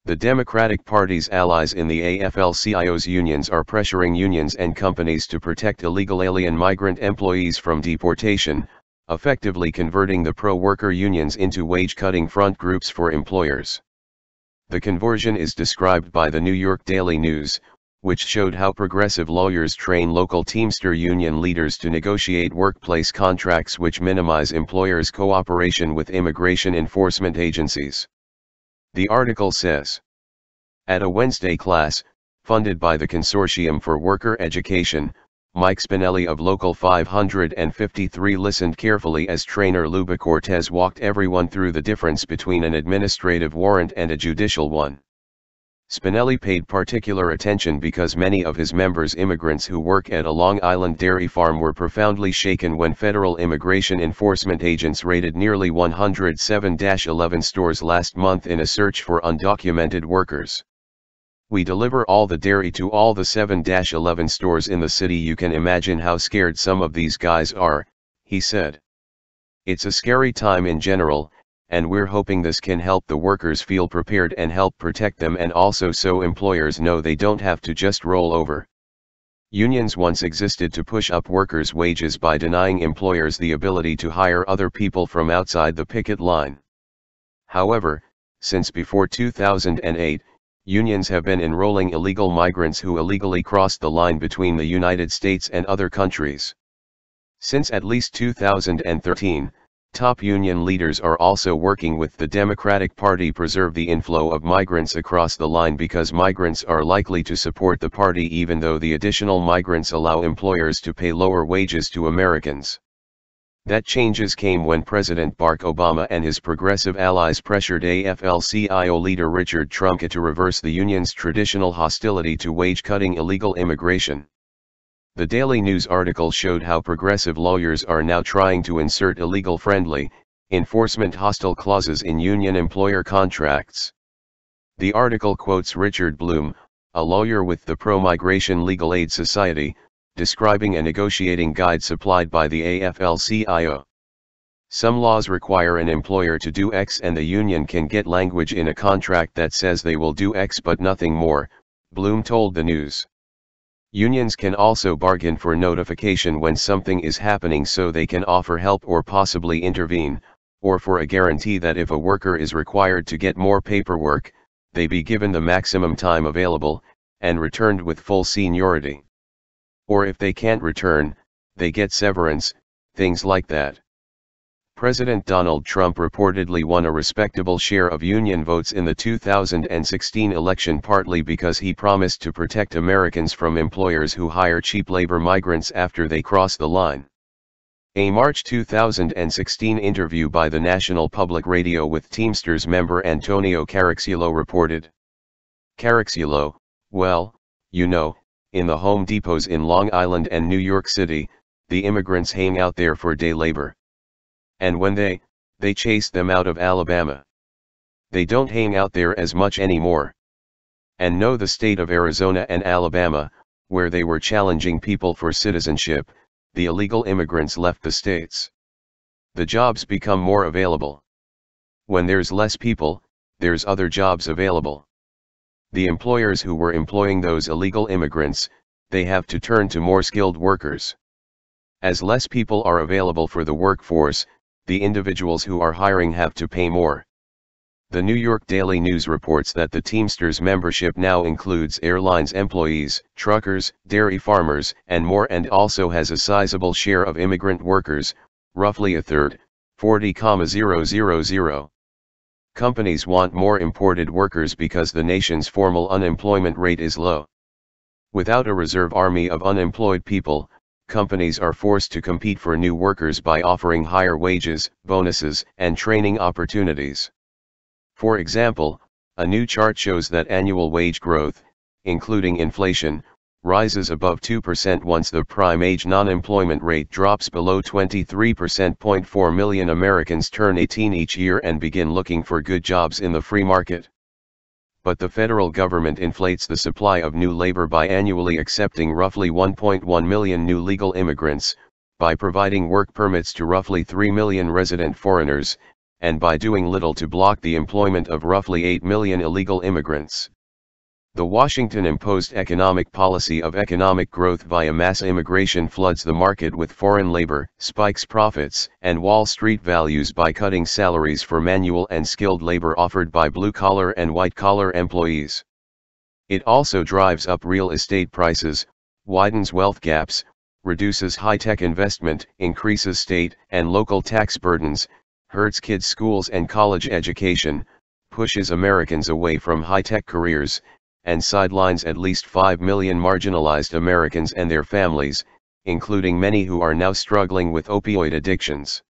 The Democratic Party's allies in the AFL-CIO's unions are pressuring unions and companies to protect illegal alien migrant employees from deportation, effectively converting the pro-worker unions into wage-cutting front groups for employers. The conversion is described by the New York Daily News, which showed how progressive lawyers train local Teamster union leaders to negotiate workplace contracts which minimize employers' cooperation with immigration enforcement agencies. The article says, at a Wednesday class, funded by the Consortium for Worker Education, Mike Spinelli of Local 553 listened carefully as trainer Luba Cortez walked everyone through the difference between an administrative warrant and a judicial one. Spinelli paid particular attention because many of his members, immigrants who work at a Long Island dairy farm, were profoundly shaken when federal immigration enforcement agents raided nearly 100 7-Eleven stores last month in a search for undocumented workers. We deliver all the dairy to all the 7-Eleven stores in the city. You can imagine how scared some of these guys are, he said. It's a scary time in general, and we're hoping this can help the workers feel prepared and help protect them, and also so employers know they don't have to just roll over. Unions once existed to push up workers' wages by denying employers the ability to hire other people from outside the picket line. However, since before 2008, unions have been enrolling illegal migrants who illegally crossed the line between the United States and other countries. Since at least 2013, top union leaders are also working with the Democratic Party to preserve the inflow of migrants across the line, because migrants are likely to support the party even though the additional migrants allow employers to pay lower wages to Americans. That changes came when President Barack Obama and his progressive allies pressured AFL-CIO leader Richard Trumka to reverse the union's traditional hostility to wage-cutting illegal immigration. The Daily News article showed how progressive lawyers are now trying to insert illegal-friendly, enforcement-hostile clauses in union-employer contracts. The article quotes Richard Bloom, a lawyer with the Pro-Migration Legal Aid Society, describing a negotiating guide supplied by the AFL-CIO. Some laws require an employer to do X and the union can get language in a contract that says they will do X but nothing more, Bloom told the News. Unions can also bargain for notification when something is happening so they can offer help or possibly intervene, or for a guarantee that if a worker is required to get more paperwork, they be given the maximum time available, and returned with full seniority. Or if they can't return, they get severance, things like that. President Donald Trump reportedly won a respectable share of union votes in the 2016 election, partly because he promised to protect Americans from employers who hire cheap labor migrants after they cross the line. A March 2016 interview by the National Public Radio with Teamsters member Antonio Carexulo reported. Carexulo, well, you know, in the Home Depots in Long Island and New York City, the immigrants hang out there for day labor. And when they chase them out of Alabama. They don't hang out there as much anymore. And no, the state of Arizona and Alabama, where they were challenging people for citizenship, the illegal immigrants left the states. The jobs become more available. When there's less people, there's other jobs available. The employers who were employing those illegal immigrants, they have to turn to more skilled workers. As less people are available for the workforce, the individuals who are hiring have to pay more. The New York Daily News reports that the Teamsters membership now includes airlines employees, truckers, dairy farmers, and more, and also has a sizable share of immigrant workers, roughly a third, 40,000. Companies want more imported workers because the nation's formal unemployment rate is low. Without a reserve army of unemployed people, companies are forced to compete for new workers by offering higher wages, bonuses, and training opportunities. For example, a new chart shows that annual wage growth, including inflation, rises above 2% once the prime age non-employment rate drops below 23%. 4 million Americans turn 18 each year and begin looking for good jobs in the free market. But the federal government inflates the supply of new labor by annually accepting roughly 1.1 million new legal immigrants, by providing work permits to roughly 3 million resident foreigners, and by doing little to block the employment of roughly 8 million illegal immigrants. The Washington-imposed economic policy of economic growth via mass immigration floods the market with foreign labor, spikes profits and Wall Street values by cutting salaries for manual and skilled labor offered by blue-collar and white-collar employees. It also drives up real estate prices, widens wealth gaps, reduces high-tech investment, increases state and local tax burdens, hurts kids' schools and college education, pushes Americans away from high-tech careers, and sidelines at least 5 million marginalized Americans and their families, including many who are now struggling with opioid addictions.